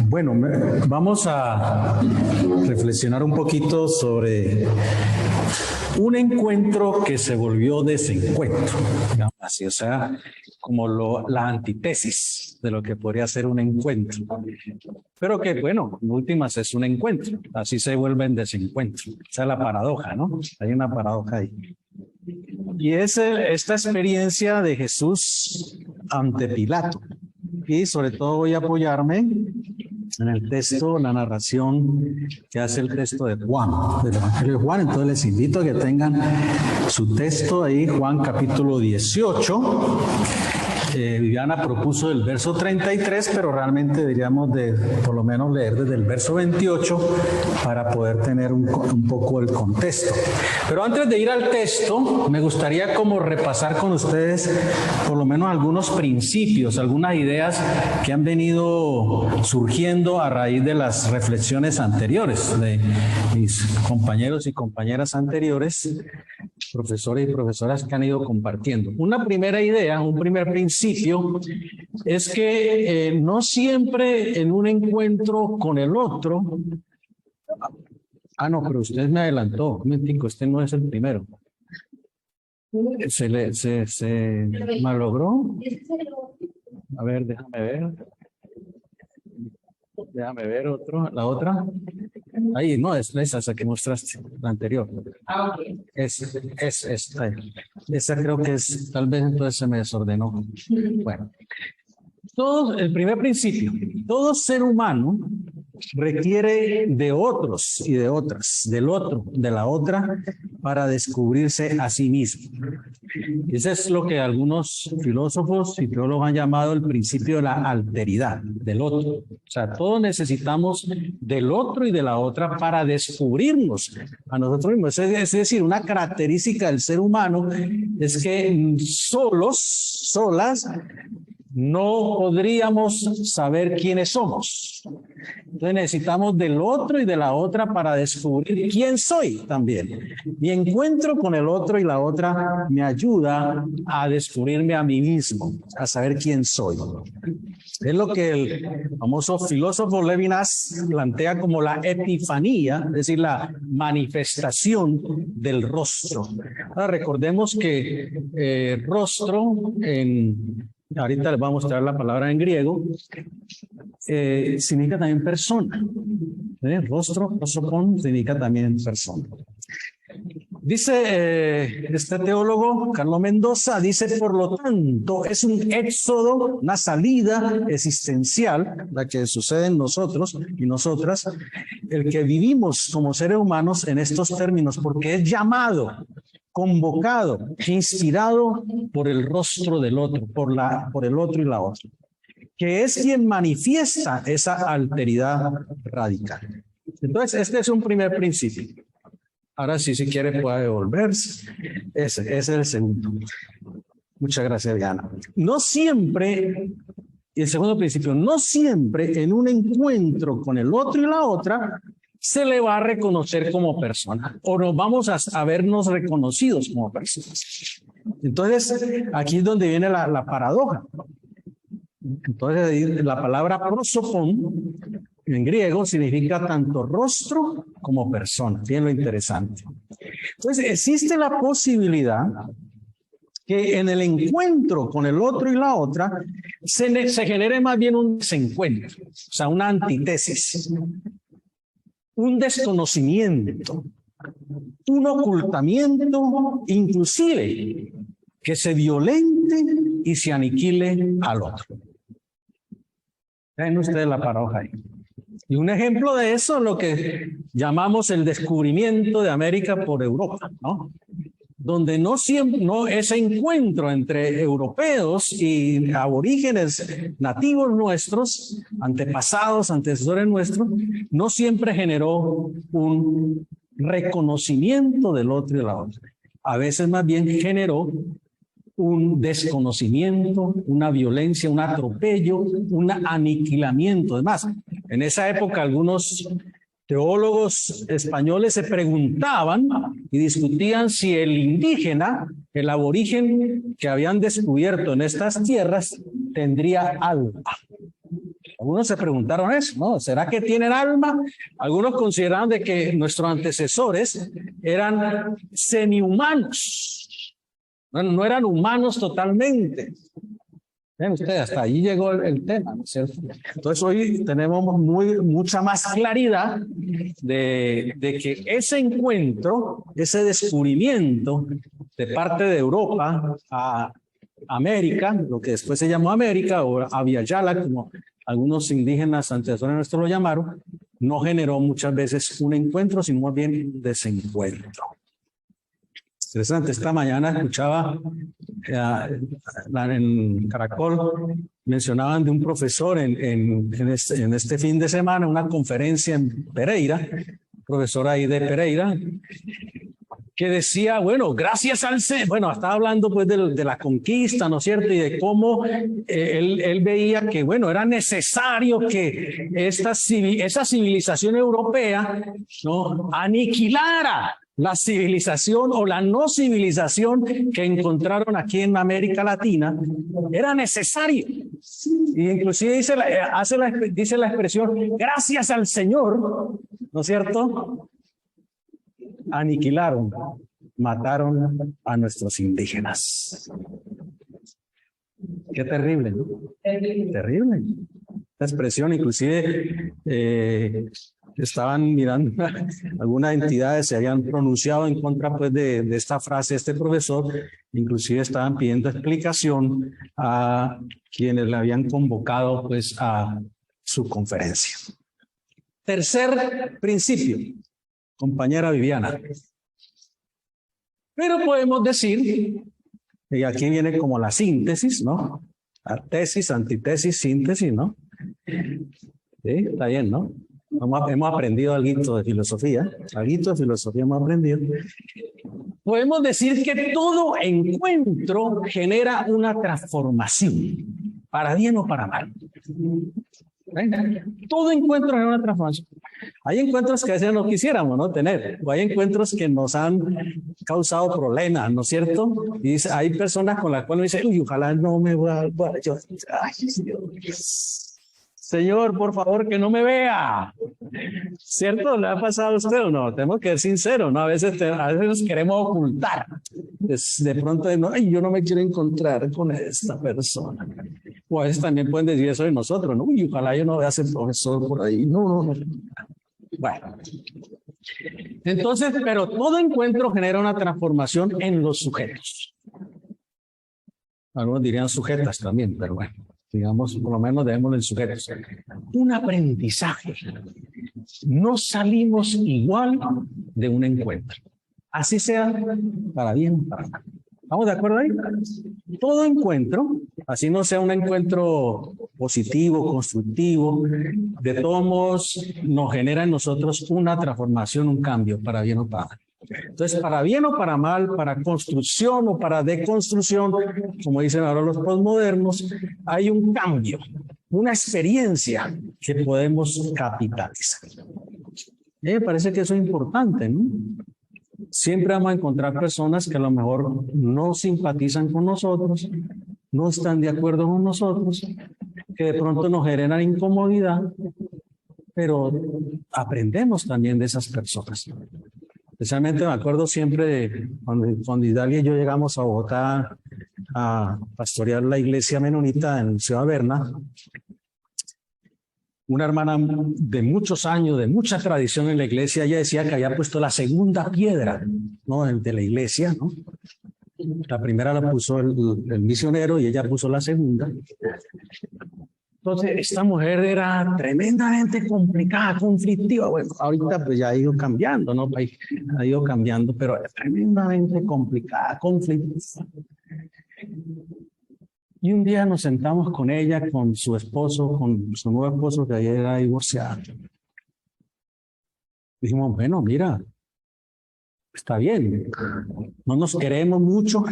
Bueno, vamos a reflexionar un poquito sobre un encuentro que se volvió desencuentro, digamos así, o sea, como la antítesis de lo que podría ser un encuentro. Pero que, bueno, en últimas es un encuentro, así se vuelve en desencuentro. Esa es la paradoja, ¿no? Hay una paradoja ahí. Y es esta experiencia de Jesús ante Pilato. Y sobre todo voy a apoyarme en el texto, la narración que hace el texto de Juan, del Evangelio de Juan. Entonces les invito a que tengan su texto ahí, Juan capítulo 18. Viviana propuso el verso 33, pero realmente deberíamos de por lo menos leer desde el verso 28 para poder tener un poco el contexto. Pero antes de ir al texto, me gustaría como repasar con ustedes por lo menos algunos principios, algunas ideas que han venido surgiendo a raíz de las reflexiones anteriores de mis compañeros y compañeras anteriores, profesores y profesoras que han ido compartiendo. Una primera idea, un primer principio, es que no siempre en un encuentro con el otro... no, pero usted me adelantó, un momentico, este no es el primero. ¿Se malogró? A ver, déjame ver otro, la otra. Ahí, no, es esa que mostraste, la anterior. Esa creo que es, tal vez entonces se me desordenó. Bueno, el primer principio, todo ser humano requiere de otros y de otras, del otro, de la otra, para descubrirse a sí mismo. Ese es lo que algunos filósofos y teólogos han llamado el principio de la alteridad, del otro. O sea, todos necesitamos del otro y de la otra para descubrirnos a nosotros mismos. Es decir, una característica del ser humano es que solas, no podríamos saber quiénes somos. Entonces necesitamos del otro y de la otra para descubrir quién soy también. Mi encuentro con el otro y la otra me ayuda a descubrirme a mí mismo, a saber quién soy. Es lo que el famoso filósofo Levinas plantea como la epifanía, es decir, la manifestación del rostro. Ahora recordemos que rostro ahorita les voy a mostrar la palabra en griego, significa también persona. Rostro, prosopon, significa también persona. Dice este teólogo, Carlos Mendoza, dice, por lo tanto, es un éxodo, una salida existencial, la que sucede en nosotros y nosotras, el que vivimos como seres humanos en estos términos, porque es llamado, convocado, inspirado por el rostro del otro, por el otro y la otra, que es quien manifiesta esa alteridad radical. Entonces, este es un primer principio. Ahora sí, si quiere puede devolverse. Ese es el segundo. Muchas gracias, Diana. No siempre, y el segundo principio, no siempre en un encuentro con el otro y la otra se le va a reconocer como persona o nos vamos a vernos reconocidos como personas. Entonces, aquí es donde viene la paradoja. Entonces, la palabra prosopon en griego significa tanto rostro como persona. Bien lo interesante. Entonces, existe la posibilidad que en el encuentro con el otro y la otra se genere más bien un desencuentro, o sea, una antítesis, un desconocimiento, un ocultamiento, inclusive que se violente y se aniquile al otro. Ven ustedes la paradoja ahí. Y un ejemplo de eso es lo que llamamos el descubrimiento de América por Europa, ¿no? Donde no ese encuentro entre europeos y aborígenes nativos nuestros, antepasados, antecesores nuestros, no siempre generó un reconocimiento del otro y de la otra. A veces más bien generó un desconocimiento, una violencia, un atropello, un aniquilamiento. Además, en esa época algunos teólogos españoles se preguntaban y discutían si el indígena, el aborigen que habían descubierto en estas tierras, tendría alma. Algunos se preguntaron eso, ¿no? ¿Será que tienen alma? Algunos consideraron de que nuestros antecesores eran semi-humanos. No eran humanos totalmente. Ven ustedes, hasta ahí llegó el tema, ¿no es cierto? Entonces hoy tenemos mucha más claridad de que ese encuentro, ese descubrimiento de parte de Europa a América, lo que después se llamó América, o Abya-Yala, como algunos indígenas antecesores nuestros lo llamaron, no generó muchas veces un encuentro, sino más bien un desencuentro. Interesante, esta mañana escuchaba en Caracol, mencionaban de un profesor en este fin de semana, una conferencia en Pereira, profesor ahí de Pereira, que decía, bueno, gracias al bueno, estaba hablando pues de la conquista, ¿no es cierto? Y de cómo él veía que, bueno, era necesario que esa civilización europea, ¿no?, aniquilara la civilización o la no civilización que encontraron aquí en América Latina. Era necesario. Y inclusive dice la expresión, gracias al Señor, ¿no es cierto?, aniquilaron, mataron a nuestros indígenas. Qué terrible, ¿no? Terrible. La expresión, inclusive, estaban mirando, algunas entidades se habían pronunciado en contra pues, de esta frase, este profesor, inclusive estaban pidiendo explicación a quienes le habían convocado pues, a su conferencia. Tercer principio, compañera Viviana. Pero podemos decir, y aquí viene como la síntesis, ¿no? La tesis, antitesis, síntesis, ¿no? Sí, está bien, ¿no? Hemos aprendido algo de filosofía, hemos aprendido. Podemos decir que todo encuentro genera una transformación, para bien o para mal. Todo encuentro genera una transformación. Hay encuentros que a veces no quisiéramos, ¿no?, tener, o hay encuentros que nos han causado problemas, ¿no es cierto? Y hay personas con las cuales dicen, uy, ojalá no me vuelva, ay, Dios. Señor, por favor, que no me vea. ¿Cierto? ¿Le ha pasado a usted o no? Tenemos que ser sinceros, ¿no? A veces nos queremos ocultar. De pronto, no, ay, yo no me quiero encontrar con esta persona. O a veces también pueden decir eso de nosotros, ¿no? Uy, ojalá yo no vea a ese profesor por ahí. No. Bueno. Entonces, pero todo encuentro genera una transformación en los sujetos. Algunos dirían sujetas también, pero bueno. Digamos, por lo menos debemos el sujeto. Un aprendizaje. No salimos igual de un encuentro. Así sea para bien o para mal. ¿Estamos de acuerdo ahí? Todo encuentro, así no sea un encuentro positivo, constructivo, de todos modos nos genera en nosotros una transformación, un cambio, para bien o para mal. Entonces, para bien o para mal, para construcción o para deconstrucción, como dicen ahora los postmodernos, hay un cambio, una experiencia que podemos capitalizar. Me parece que eso es importante, ¿no? Siempre vamos a encontrar personas que a lo mejor no simpatizan con nosotros, no están de acuerdo con nosotros, que de pronto nos generan incomodidad, pero aprendemos también de esas personas. Especialmente me acuerdo siempre de cuando Idalia y yo llegamos a Bogotá a pastorear la iglesia menonita en Ciudad Berna. Una hermana de muchos años, de mucha tradición en la iglesia, ella decía que había puesto la segunda piedra, ¿no?, de la iglesia, ¿no? La primera la puso el misionero y ella puso la segunda. Entonces, esta mujer era tremendamente complicada, conflictiva. Bueno, ahorita pues ya ha ido cambiando, ¿no? Ha ido cambiando, pero tremendamente complicada, conflictiva. Y un día nos sentamos con ella, con su esposo, con su nuevo esposo que ayer era divorciado. Dijimos, bueno, mira, está bien, no nos queremos mucho,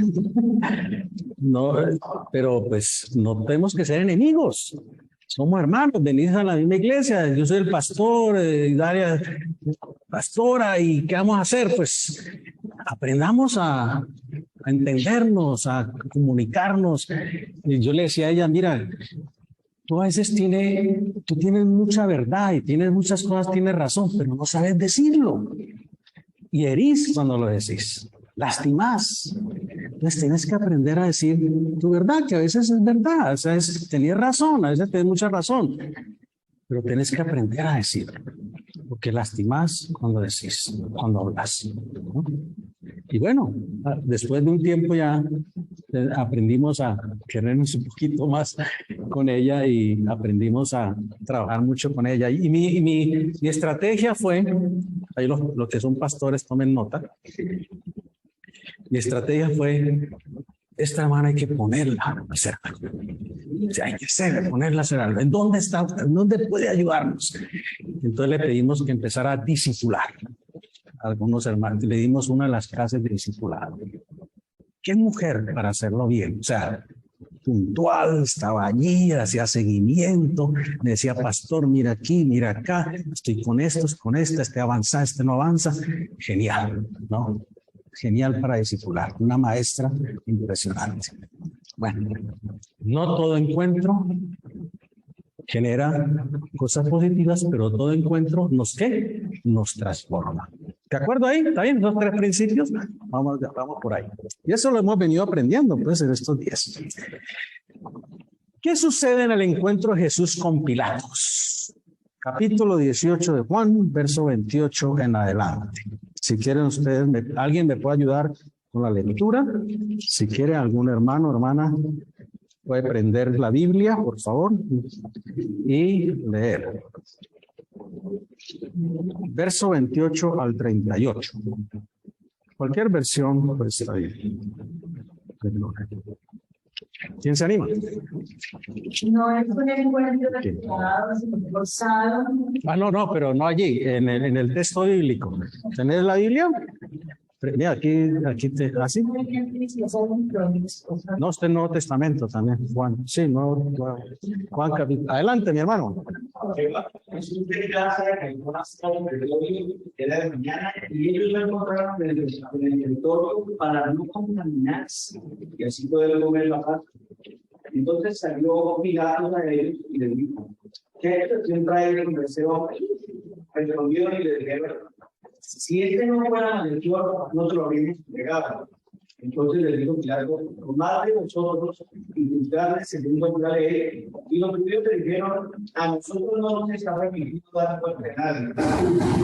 no, pero pues no tenemos que ser enemigos. Somos hermanos, venís a la misma iglesia, yo soy el pastor, Daria pastora, ¿y qué vamos a hacer? Pues aprendamos a entendernos, a comunicarnos. Y yo le decía a ella, mira, Tú a veces tú tienes mucha verdad y tienes muchas cosas, tienes razón, pero no sabes decirlo. Y herís cuando lo decís. Lastimás. Entonces tienes que aprender a decir tu verdad, que a veces es verdad. O sea, tenías razón, a veces tienes mucha razón. Pero tienes que aprender a decirlo. Porque lastimás cuando decís, cuando hablas, ¿no? Y bueno, después de un tiempo ya aprendimos a querernos un poquito más con ella y aprendimos a trabajar mucho con ella. Y mi estrategia fue, ahí los que son pastores tomen nota, mi estrategia fue, esta hermana hay que ponerla a hacer algo. O sea, hay que ponerla a hacer algo. ¿En dónde está? ¿En dónde puede ayudarnos? Entonces le pedimos que empezara a discipular a algunos hermanos. Le dimos una de las clases de discipulado. ¿Qué mujer para hacerlo bien? O sea, puntual, estaba allí, hacía seguimiento, me decía, pastor, mira aquí, mira acá, estoy con estos, con esta, este avanza, este no avanza. Genial, ¿no? Genial para discipular. Una maestra impresionante. Bueno, no todo encuentro genera cosas positivas, pero todo encuentro ¿qué? Nos transforma. ¿De acuerdo ahí? ¿Está bien? Los 3 principios. Vamos por ahí. Y eso lo hemos venido aprendiendo pues en estos días. ¿Qué sucede en el encuentro de Jesús con Pilatos? Capítulo 18 de Juan, verso 28 en adelante. Si quieren ustedes, alguien me puede ayudar con la lectura. Si quiere algún hermano o hermana, puede prender la Biblia, por favor, y leer. Verso 28 al 38. Cualquier versión, pues está bien. ¿Quién se anima? No es un encuentro forzado. No, pero no allí, en el texto bíblico. ¿Tenés la Biblia? Mira, aquí así. No, está en Nuevo Testamento también, Juan. Sí, no, Juan capítulo. Adelante, mi hermano. Jesús de clase que era de mañana y ellos lo encontraron en el territorio para no contaminarse y así poder comer la paz. Entonces salió Pilatos a ellos y les dijo, ¿qué expresión trae con ese hombre? Respondieron y le dijeron, si este no fuera malhechor, no te lo habríamos entregado. Entonces les dijo Pilato, tomad de vosotros y juzgadle según la ley. Y los judíos le dijeron, a nosotros no nos está permitido dar muerte a nadie,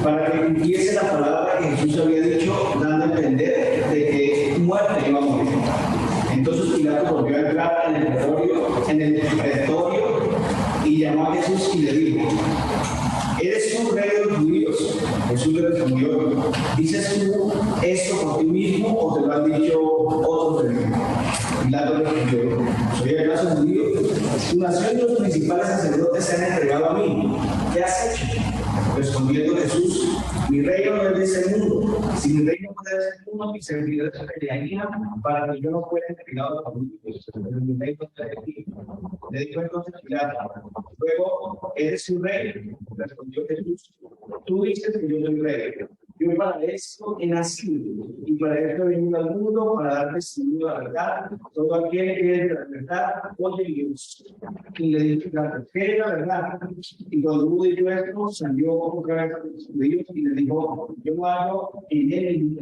para que cumpliese la palabra que Jesús había dicho, dando a entender de que muerte iba a morir. Entonces Pilato volvió a entrar en el pretorio y llamó a Jesús y le dijo, ¿eres un rey de los judíos? Jesús le respondió, ¿dices tú esto por ti mismo o te lo han dicho otros de mí? Pilato le respondió, ¿soy acaso judío? Tu nación y los principales sacerdotes se han entregado a mí. ¿Qué has hecho? Respondiendo Jesús, mi reino no es de ese mundo. Si mi reino fuera de ese mundo, mis servidores se pelearían para que yo no fuera entregado a los judíos. Pero mi reino no es de ti. Le dijo entonces Pilato, luego, ¿eres un rey? Respondió Jesús, tú dices que yo soy rey. Yo para esto he nacido y para esto he venido al mundo para dar testimonio de la verdad. Todo aquel que es de la verdad, oye Dios. Y le dijo Pilato, ¿qué es la verdad? Y cuando hubo dicho esto, salió otra vez de ellos y le dijo, yo no hago en él.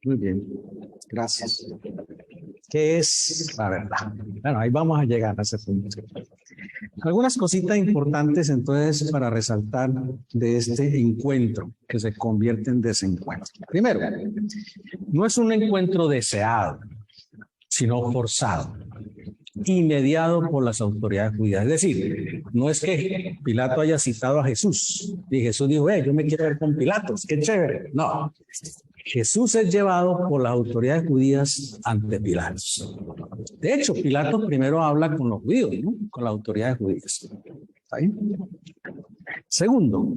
Muy bien, gracias. ¿Qué es la verdad? Bueno, ahí vamos a llegar a ese punto. Algunas cositas importantes entonces para resaltar de este encuentro que se convierte en desencuentro. Primero, no es un encuentro deseado, sino forzado y mediado por las autoridades judías. Es decir, no es que Pilato haya citado a Jesús y Jesús dijo, yo me quiero ver con Pilatos, qué chévere. No, Jesús es llevado por las autoridades judías ante Pilatos. De hecho, Pilatos primero habla con los judíos, ¿no? Con las autoridades judías. ¿Está bien? Segundo,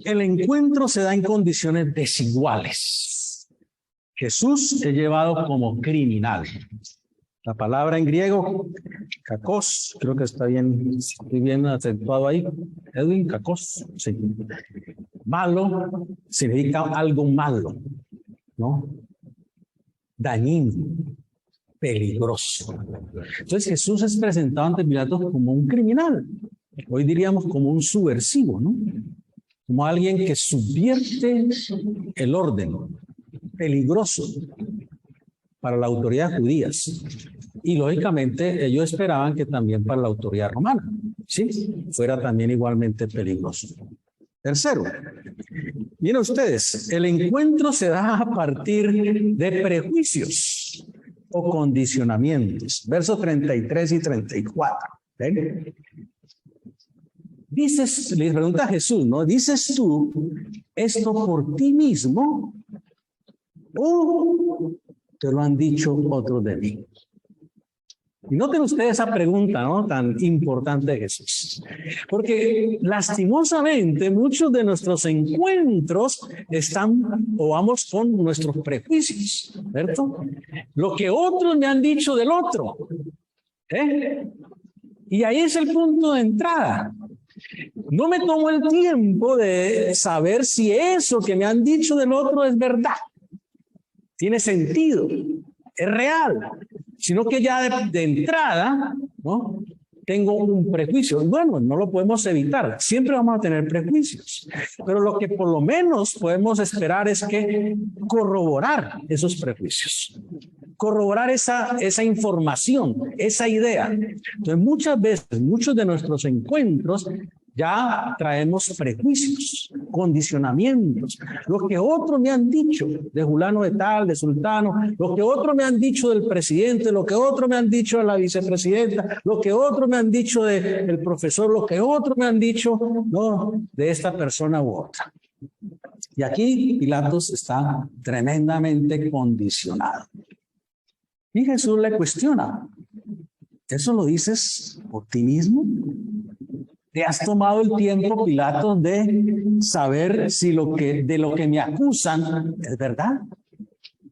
el encuentro se da en condiciones desiguales. Jesús es llevado como criminal. La palabra en griego, kakos, creo que está bien, estoy bien acentuado ahí. Edwin, kakos, sí. Malo significa algo malo, ¿no? Dañino, peligroso. Entonces Jesús es presentado ante Pilato como un criminal. Hoy diríamos como un subversivo, ¿no? Como alguien que subvierte el orden, peligroso para la autoridad judía. Y lógicamente ellos esperaban que también para la autoridad romana, ¿sí? Fuera también igualmente peligroso. Tercero, miren ustedes, el encuentro se da a partir de prejuicios o condicionamientos. Versos 33 y 34. ¿Ven? Dices, le pregunta a Jesús, ¿no? ¿Dices tú esto por ti mismo o te lo han dicho otros de mí? Y noten ustedes esa pregunta, ¿no? Tan importante de Jesús. Porque lastimosamente muchos de nuestros encuentros están o vamos con nuestros prejuicios, ¿cierto? Lo que otros me han dicho del otro. Y ahí es el punto de entrada. No me tomo el tiempo de saber si eso que me han dicho del otro es verdad, tiene sentido, es real, sino que ya de entrada, ¿no? Tengo un prejuicio. Bueno, no lo podemos evitar, siempre vamos a tener prejuicios, pero lo que por lo menos podemos esperar es que corroborar esos prejuicios, corroborar esa información, esa idea. Entonces muchas veces, muchos de nuestros encuentros ya traemos prejuicios, condicionamientos, lo que otros me han dicho de fulano de tal, de sultano, lo que otros me han dicho del presidente, lo que otros me han dicho de la vicepresidenta, lo que otros me han dicho del profesor, lo que otros me han dicho, no, de esta persona u otra. Y aquí Pilatos está tremendamente condicionado. Y Jesús le cuestiona, ¿eso lo dices por ti mismo? ¿Te has tomado el tiempo, Pilatos, de saber si de lo que me acusan es verdad?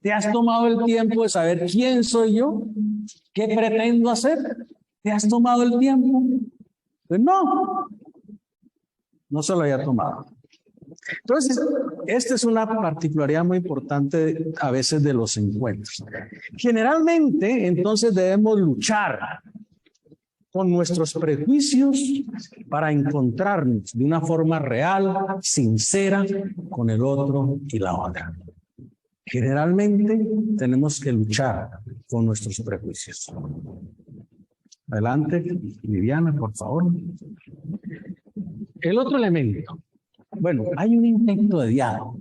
¿Te has tomado el tiempo de saber quién soy yo? ¿Qué pretendo hacer? ¿Te has tomado el tiempo? Pues no se lo había tomado. Entonces, esta es una particularidad muy importante a veces de los encuentros. Generalmente, entonces, debemos luchar con nuestros prejuicios para encontrarnos de una forma real, sincera, con el otro y la otra. Generalmente tenemos que luchar con nuestros prejuicios. Adelante, Viviana, por favor. El otro elemento. Bueno, hay un intento de diálogo.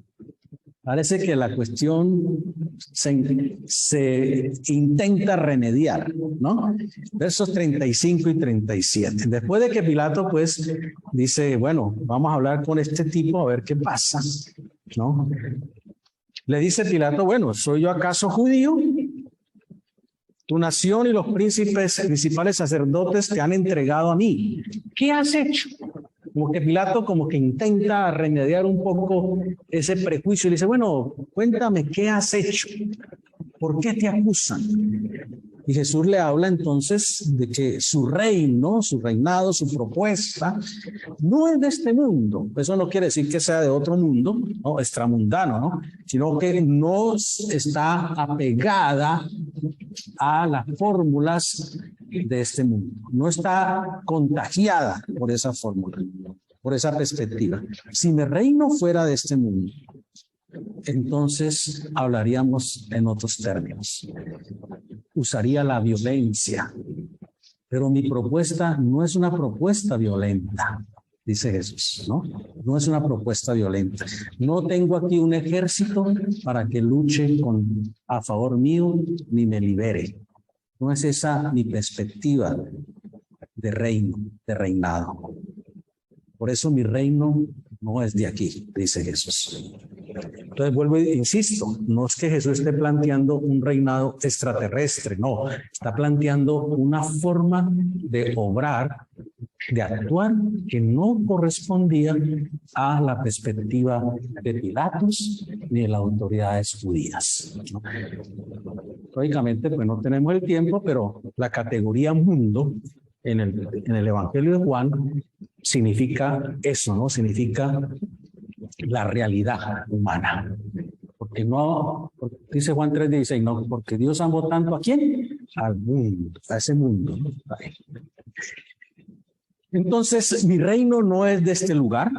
Parece que la cuestión se intenta remediar, ¿no? Versos 35 y 37. Después de que Pilato, pues, dice, bueno, vamos a hablar con este tipo a ver qué pasa, ¿no? Le dice Pilato, bueno, ¿soy yo acaso judío? Tu nación y los principales sacerdotes te han entregado a mí. ¿Qué has hecho? Como que Pilato como que intenta remediar un poco ese prejuicio y le dice, bueno, cuéntame, ¿qué has hecho? ¿Por qué te acusan? Y Jesús le habla entonces de que su reino, su reinado, su propuesta, no es de este mundo. Eso no quiere decir que sea de otro mundo, ¿no? Extramundano, ¿no? Sino que no está apegada a las fórmulas de este mundo. No está contagiada por esa fórmula, por esa perspectiva. Si mi reino fuera de este mundo, entonces hablaríamos en otros términos. Usaría la violencia. Pero mi propuesta no es una propuesta violenta, dice Jesús, ¿no? No es una propuesta violenta. No tengo aquí un ejército para que luche a favor mío ni me libere. No es esa mi perspectiva de reino, de reinado. Por eso mi reino no es de aquí, dice Jesús. Entonces vuelvo e insisto, no es que Jesús esté planteando un reinado extraterrestre, no, está planteando una forma de obrar, de actuar que no correspondía a la perspectiva de Pilatos ni de las autoridades judías, ¿no? Lógicamente, pues no tenemos el tiempo, pero la categoría mundo en el Evangelio de Juan significa eso, ¿no? Significa la realidad humana. Porque no, dice Juan 3:16, no, porque Dios amó tanto ¿a quién? al mundo, a ese mundo. Entonces, mi reino no es de este lugar,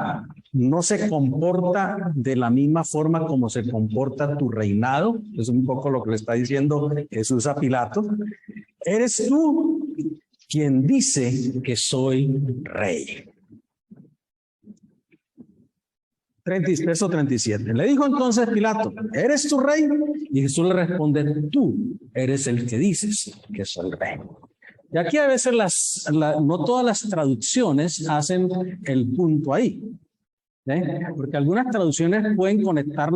no se comporta de la misma forma como se comporta tu reinado. Es un poco lo que le está diciendo Jesús a Pilato. Eres tú quien dice que soy rey. Verso 37. Le dijo entonces Pilato, ¿eres tu rey? Y Jesús le responde, tú eres el que dices que soy rey. Y aquí a veces no todas las traducciones hacen el punto ahí. Porque algunas traducciones pueden conectar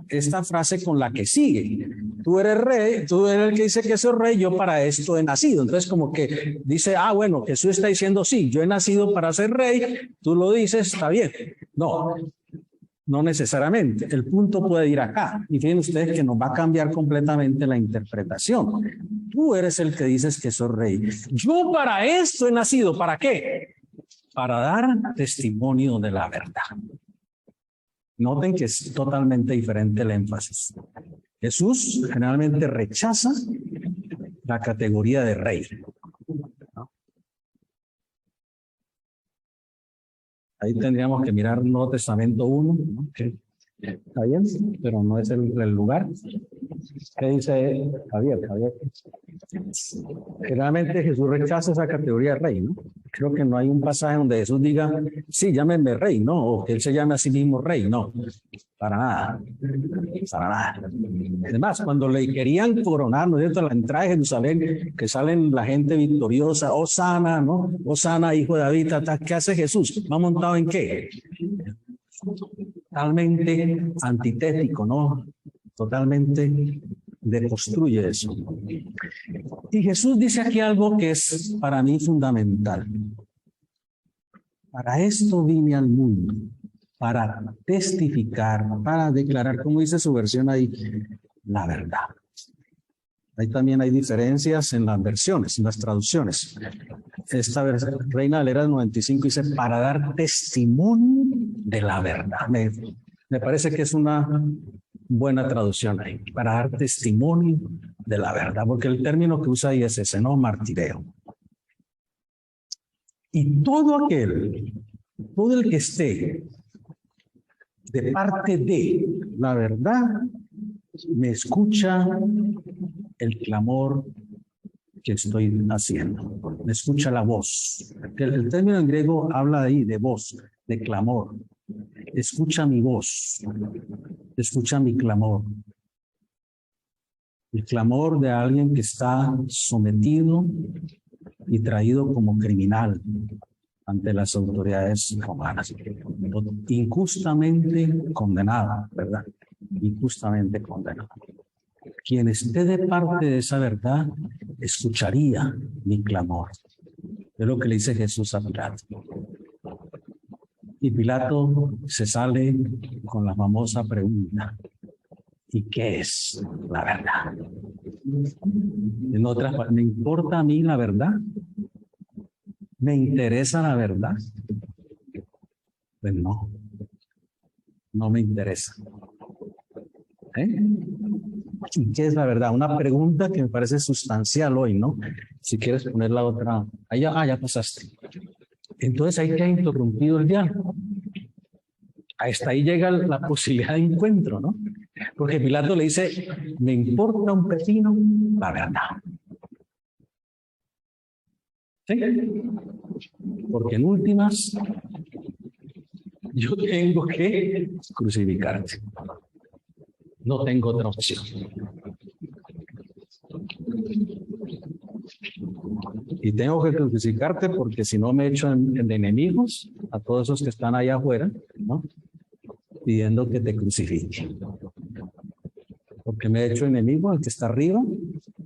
esta frase con la que sigue. Tú eres rey, tú eres el que dice que soy rey, yo para esto he nacido. Entonces como que dice, bueno, Jesús está diciendo, sí, yo he nacido para ser rey, tú lo dices, está bien. No necesariamente. El punto puede ir acá. Y fíjense ustedes que nos va a cambiar completamente la interpretación. Tú eres el que dices que soy rey. Yo para esto he nacido. ¿Para qué? Para dar testimonio de la verdad. Noten que es totalmente diferente el énfasis. Jesús generalmente rechaza la categoría de rey. Ahí tendríamos que mirar Nuevo Testamento 1, ¿no? Que está bien, pero no es el lugar. ¿Qué dice Javier? Generalmente Jesús rechaza esa categoría de rey, ¿no? Creo que no hay un pasaje donde Jesús diga, sí, llámenme rey, ¿no? O que él se llame a sí mismo rey, no. Para nada. Para nada. Además, cuando le querían coronar, ¿no es cierto? A la entrada de Jerusalén, que salen la gente victoriosa, Hosana, ¿no? Hosana, hijo de David, ¿qué hace Jesús? ¿Va montado en qué? Totalmente antitético, ¿no? Totalmente deconstruye eso. Y Jesús dice aquí algo que es para mí fundamental. Para esto vine al mundo, para testificar, para declarar, como dice su versión ahí, la verdad. Ahí también hay diferencias en las versiones, en las traducciones. Esta Reina Valera 95 dice, para dar testimonio de la verdad. Me parece que es una buena traducción ahí, para dar testimonio de la verdad, porque el término que usa ahí es ese, ¿no? Martireo. Y todo el que esté de parte de la verdad, me escucha el clamor que estoy haciendo. Me escucha la voz. El término en griego habla ahí de voz, de clamor. Escucha mi voz. Escucha mi clamor. El clamor de alguien que está sometido y traído como criminal ante las autoridades romanas. Injustamente condenado, ¿verdad? Injustamente condenado. Quien esté de parte de esa verdad, escucharía mi clamor. Es lo que le dice Jesús a Pilato. Y Pilato se sale con la famosa pregunta, ¿y qué es la verdad? En otras palabras, ¿me importa a mí la verdad? ¿Me interesa la verdad? Pues no me interesa. ¿Y qué es la verdad? Una pregunta que me parece sustancial hoy, ¿no? Si quieres poner la otra. Ya pasaste. Entonces ahí queda interrumpido el diálogo. Hasta ahí llega la posibilidad de encuentro, ¿no? Porque Pilato le dice, me importa un pepino la verdad. ¿Sí? Porque en últimas, yo tengo que crucificarte. No tengo otra opción. Y tengo que crucificarte porque si no me echo de enemigos a todos esos que están allá afuera, ¿no? Pidiendo que te crucifique. Porque me he hecho enemigo al que está arriba,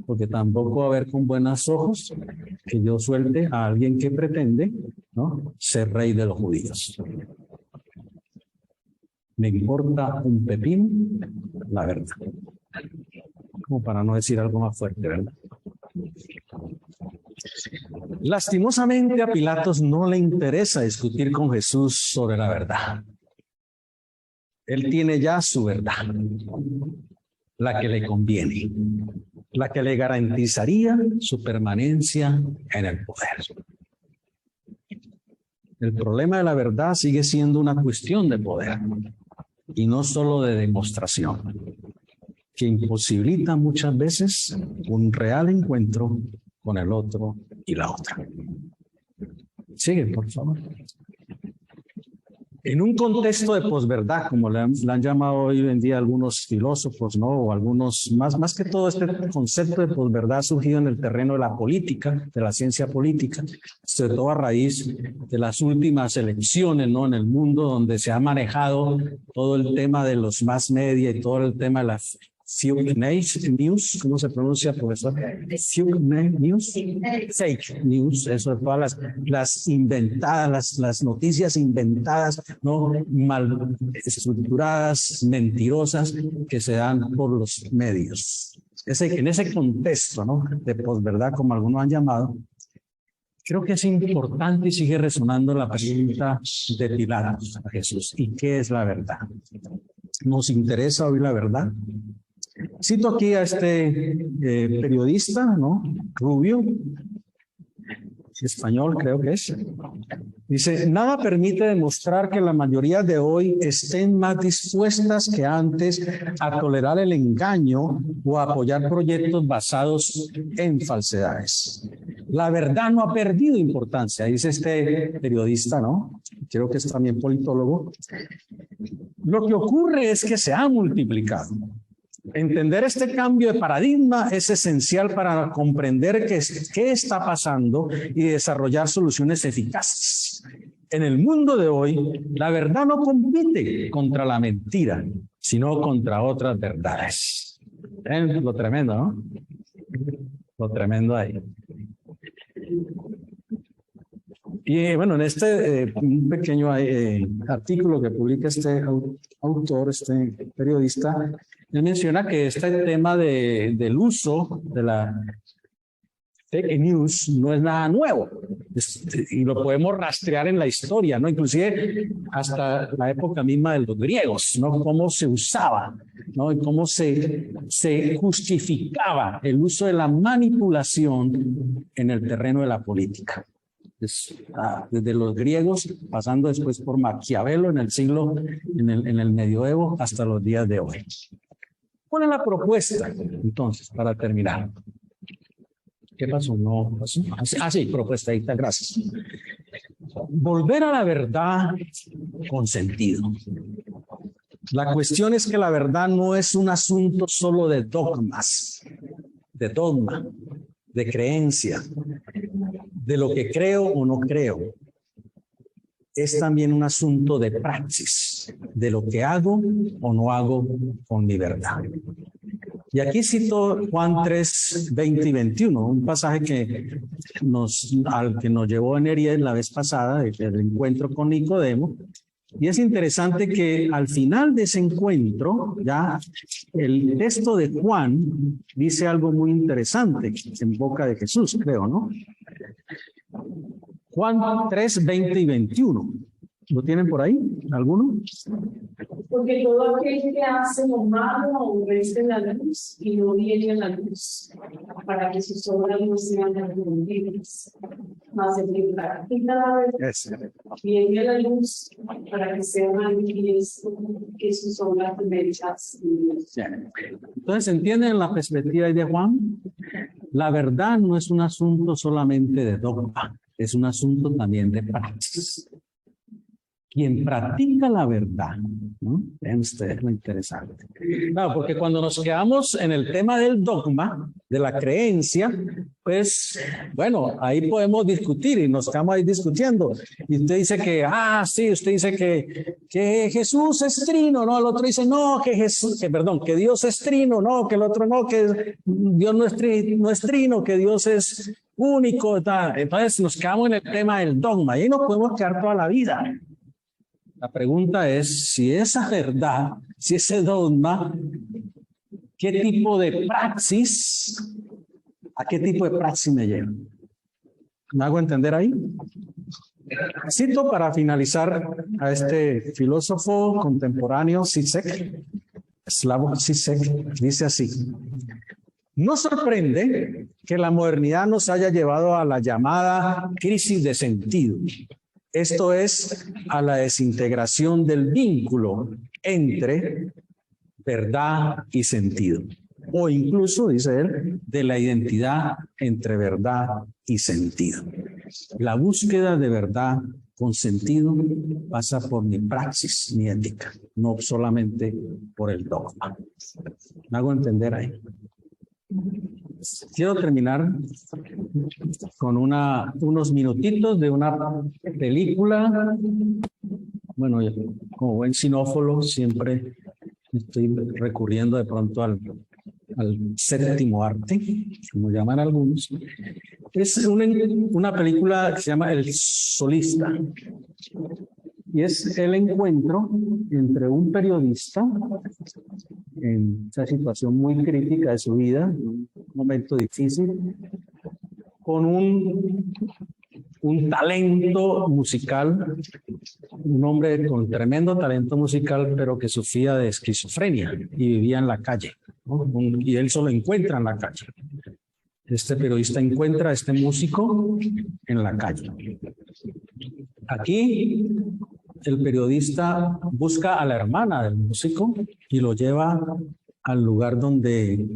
porque tampoco va a ver con buenos ojos que yo suelte a alguien que pretende, ¿no?, ser rey de los judíos. Me importa un pepino la verdad. Como para no decir algo más fuerte, ¿verdad? Lastimosamente a Pilatos no le interesa discutir con Jesús sobre la verdad. Él tiene ya su verdad, la que le conviene. la que le garantizaría su permanencia en el poder. El problema de la verdad sigue siendo una cuestión de poder y no solo de demostración, que imposibilita muchas veces un real encuentro con el otro y la otra. Sigue, por favor. En un contexto de posverdad, como le han llamado hoy en día algunos filósofos, ¿no? O algunos, más que todo este concepto de posverdad ha surgido en el terreno de la política, de la ciencia política, sobre todo a raíz de las últimas elecciones, ¿no? En el mundo donde se ha manejado todo el tema de los mass media y todo el tema de la fake news, ¿cómo se pronuncia, profesor? Fake news, fake news, eso de todas las inventadas, las noticias inventadas, ¿no? Mal estructuradas, mentirosas que se dan por los medios. En ese contexto, ¿no? De posverdad, como algunos han llamado, creo que es importante y sigue resonando la pregunta de Pilato a Jesús. ¿Y qué es la verdad? ¿Nos interesa hoy la verdad? Cito aquí a este periodista, ¿no? Rubio, español creo que es. Dice, nada permite demostrar que la mayoría de hoy estén más dispuestas que antes a tolerar el engaño o a apoyar proyectos basados en falsedades. La verdad no ha perdido importancia, dice este periodista, ¿no? Creo que es también politólogo. Lo que ocurre es que se ha multiplicado. Entender este cambio de paradigma es esencial para comprender qué está pasando y desarrollar soluciones eficaces. En el mundo de hoy, la verdad no compite contra la mentira, sino contra otras verdades. ¿Ven lo tremendo, no? Lo tremendo ahí. Y bueno, en este un pequeño artículo que publica este autor, este periodista, él menciona que este tema del uso de la fake news no es nada nuevo y lo podemos rastrear en la historia, ¿no? Inclusive hasta la época misma de los griegos, ¿no? Cómo se usaba, ¿no? Y cómo se justificaba el uso de la manipulación en el terreno de la política. Desde los griegos, pasando después por Maquiavelo en el medioevo hasta los días de hoy. ¿Cuál es la propuesta, entonces, para terminar? ¿Qué pasó? ¿No pasó? Sí, propuesta, ahí está, gracias. Volver a la verdad con sentido. La cuestión es que la verdad no es un asunto solo de dogmas, de dogma, de creencia, de lo que creo o no creo. Es también un asunto de praxis, de lo que hago o no hago con mi verdad. Y aquí cito Juan 3, 20 y 21, un pasaje al que nos llevó Neriel la vez pasada, el encuentro con Nicodemo. Y es interesante que al final de ese encuentro, ya el texto de Juan dice algo muy interesante en boca de Jesús, creo, ¿no? Juan 3, 20 y 21. ¿Lo tienen por ahí? ¿Alguno? Porque todo aquel que hace lo malo aborrece la luz y no viene a la luz, para que sus obras no sean reprendidas. Mas el que practica la verdad viene a la luz para que sea manifiesto que sus obras meritas. Entonces, ¿entienden la perspectiva de Juan? La verdad no es un asunto solamente de dogma, es un asunto también de praxis. Quien practica la verdad, ¿no? Vean ustedes lo interesante. Claro, porque cuando nos quedamos en el tema del dogma, de la creencia, pues, bueno, ahí podemos discutir y nos quedamos ahí discutiendo. Y usted dice que, sí, usted dice que Jesús es trino, ¿no? El otro dice, no, que Dios es trino, no, que el otro no, que Dios no es trino, que Dios es único, tal. Entonces nos quedamos en el tema del dogma y ahí nos podemos quedar toda la vida. La pregunta es si esa verdad, si ese dogma, ¿qué tipo de praxis, a qué tipo de praxis me lleva? ¿Me hago entender ahí? Cito para finalizar a este filósofo contemporáneo, Zizek, Slavoj Zizek, dice así: No sorprende que la modernidad nos haya llevado a la llamada crisis de sentido. Esto es, a la desintegración del vínculo entre verdad y sentido. O incluso, dice él, de la identidad entre verdad y sentido. La búsqueda de verdad con sentido pasa por mi praxis, mi ética, no solamente por el dogma. ¿Me hago entender ahí? Quiero terminar con unos minutitos de una película. Bueno, yo, como buen cinófilo, siempre estoy recurriendo de pronto al séptimo arte, como llaman algunos. Es una película que se llama El Solista. Y es el encuentro entre un periodista en esa situación muy crítica de su vida, un momento difícil, con un talento musical, un hombre con tremendo talento musical, pero que sufría de esquizofrenia y vivía en la calle, ¿no? Y él solo encuentra en la calle. Este periodista encuentra a este músico en la calle. Aquí el periodista busca a la hermana del músico y lo lleva al lugar donde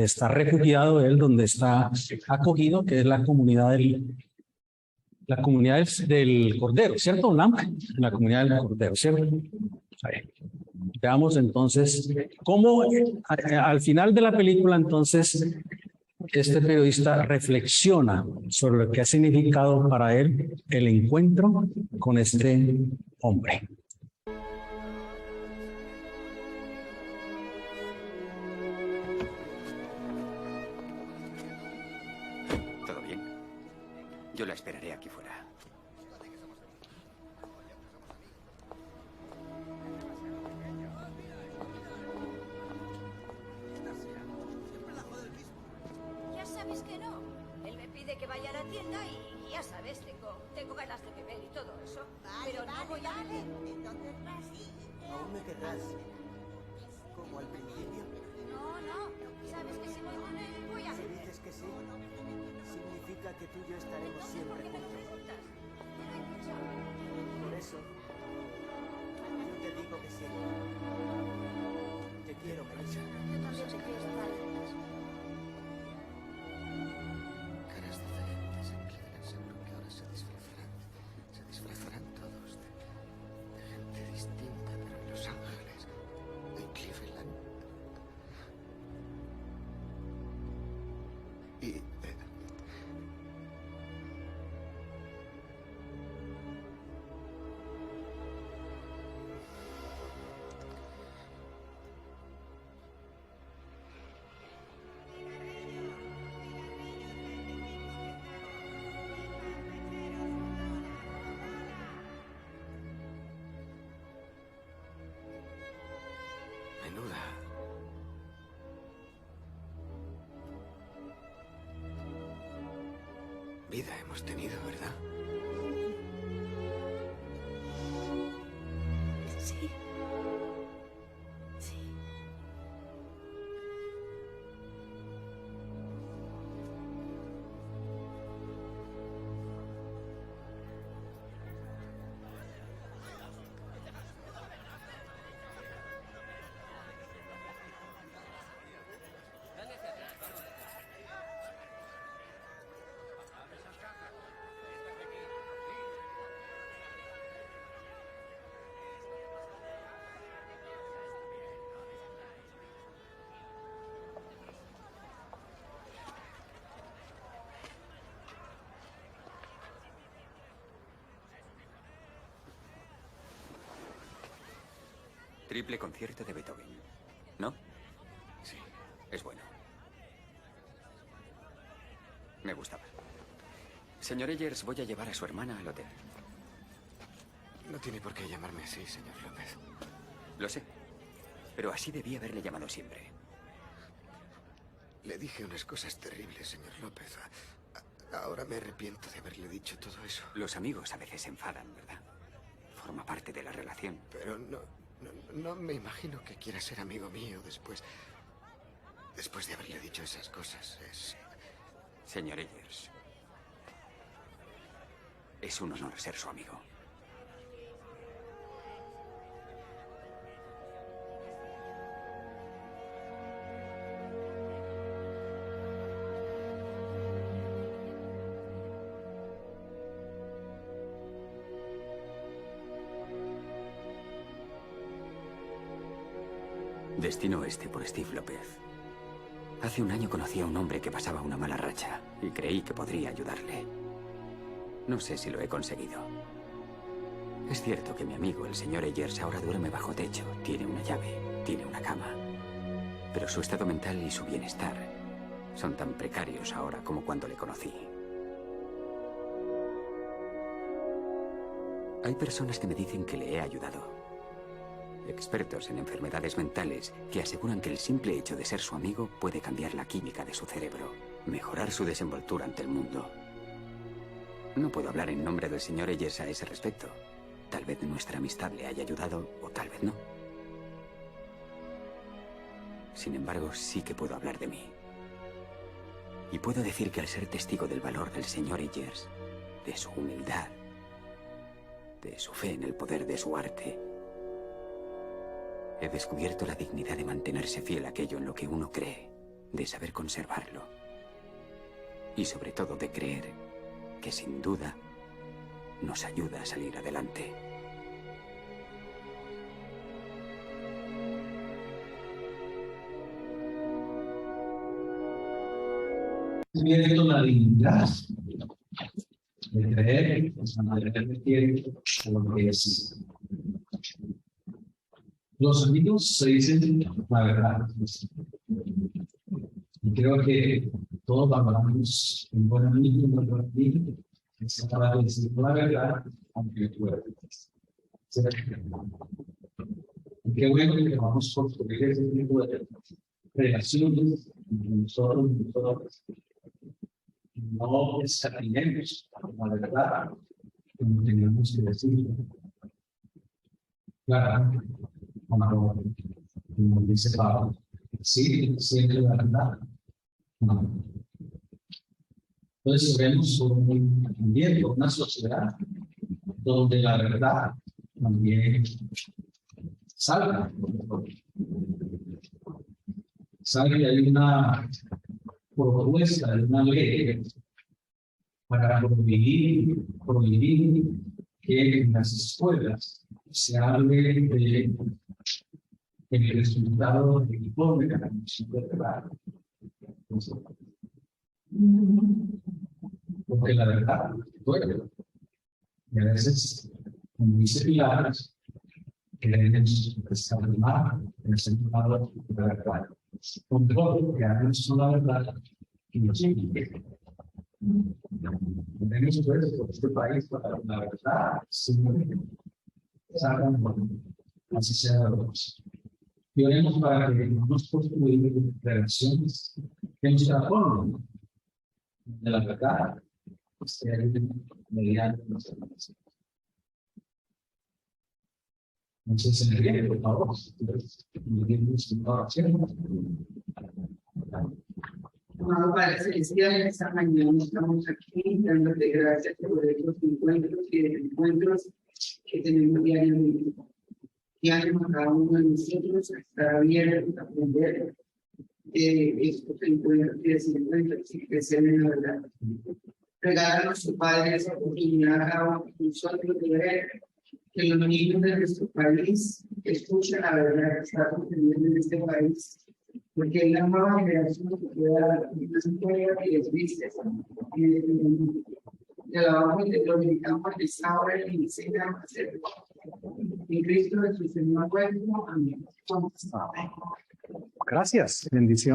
está refugiado él, donde está acogido, que es la comunidad del Cordero, ¿cierto, Nam? La comunidad del Cordero, ¿cierto? Veamos entonces cómo al final de la película entonces este periodista reflexiona sobre lo que ha significado para él el encuentro con este hombre. ¿Todo bien? Yo la esperaré aquí fuera. Ya sabes que no. Él me pide que vaya a la tienda y ya sabes, tengo ganas de beber y todo eso. Pero no voy a beber. Entonces vas y... ¿Aún me querrás? ¿Como al principio? No. Sabes que si voy con él, voy a Si beber. dices que sí, significa que tú y yo estaremos Entonces, ¿por siempre qué me lo juntos. preguntas? Ya lo he dicho. Por eso, yo te digo que sí. Te quiero, Melissa. Yo también te quiero, vale. Caras diferentes en Cleveland, seguro que ahora se disfrazarán. Se disfrazarán todos de gente distinta, pero en Los Ángeles, en Cleveland. Y menuda. Vida hemos tenido, ¿verdad? Sí. Sí. Triple concierto de Beethoven, ¿no? Sí. Es bueno. Me gustaba. Señor Eggers, voy a llevar a su hermana al hotel. No tiene por qué llamarme así, señor López. Lo sé. Pero así debía haberle llamado siempre. Le dije unas cosas terribles, señor López. Ahora me arrepiento de haberle dicho todo eso. Los amigos a veces se enfadan, ¿verdad? Forma parte de la relación. Pero no me imagino que quiera ser amigo mío después. Después de haberle dicho esas cosas, es... Señor Ayers, es un honor ser su amigo. Destino Oeste por Steve López. Hace un año conocí a un hombre que pasaba una mala racha y creí que podría ayudarle. No sé si lo he conseguido. Es cierto que mi amigo, el señor Ayers, ahora duerme bajo techo, tiene una llave, tiene una cama. Pero su estado mental y su bienestar son tan precarios ahora como cuando le conocí. Hay personas que me dicen que le he ayudado. Expertos en enfermedades mentales que aseguran que el simple hecho de ser su amigo puede cambiar la química de su cerebro, mejorar su desenvoltura ante el mundo. No puedo hablar en nombre del señor Ayers a ese respecto. Tal vez nuestra amistad le haya ayudado o tal vez no. Sin embargo, sí que puedo hablar de mí. Y puedo decir que al ser testigo del valor del señor Ayers, de su humildad, de su fe en el poder de su arte, he descubierto la dignidad de mantenerse fiel a aquello en lo que uno cree, de saber conservarlo. Y sobre todo de creer que sin duda nos ayuda a salir adelante. Descubierto la dignidad de creer, mantenerme fiel a lo que es. Los amigos se dicen la verdad. Y creo que todos valoramos un buen amigo, un buen amigo, que sea capaz de decir la verdad, aunque duele. Y qué bueno que vamos a construir ese tipo de relaciones entre nosotros, no escatimemos la verdad, como tenemos que decirlo. Claro. Como dice Pablo, sí, siempre la verdad. No. Entonces vemos también una sociedad donde la verdad también salga. Sabe que hay una propuesta de una ley para prohibir que en las escuelas se hable de el resultado del informe de la Comisión de Verdad. Porque la verdad duele. Y a veces, como dice Pilar, queremos estar mal en el sentido de la verdad. Con todo, que hagamos la verdad y nos implique. Tenemos pues por este país para la verdad, así sea de los. Y oremos para que nos construyamos relaciones que nos transformen de la verdad, mediante nuestra relación. Entonces, se me viene, por favor, me viene una oración. Amado Padre Celestial, esta mañana estamos aquí dándote gracias por estos encuentros y desencuentros que tenemos diariamente. Y ánimo a cada uno de nosotros a estar abiertos a aprender de estos encuentros y desencuentros y crecer en la verdad. Regálanos, tu Padre, esa oportunidad a nosotros de ver que los niños de nuestro país escuchan la verdad que está sucediendo en este país. Porque es la nueva generación que puede dar una escuela que les viste. De la bajo de los militares de esta hora y enseñan a hacerlo. En Cristo de su Señor, bueno, amén. Gracias. Bendición.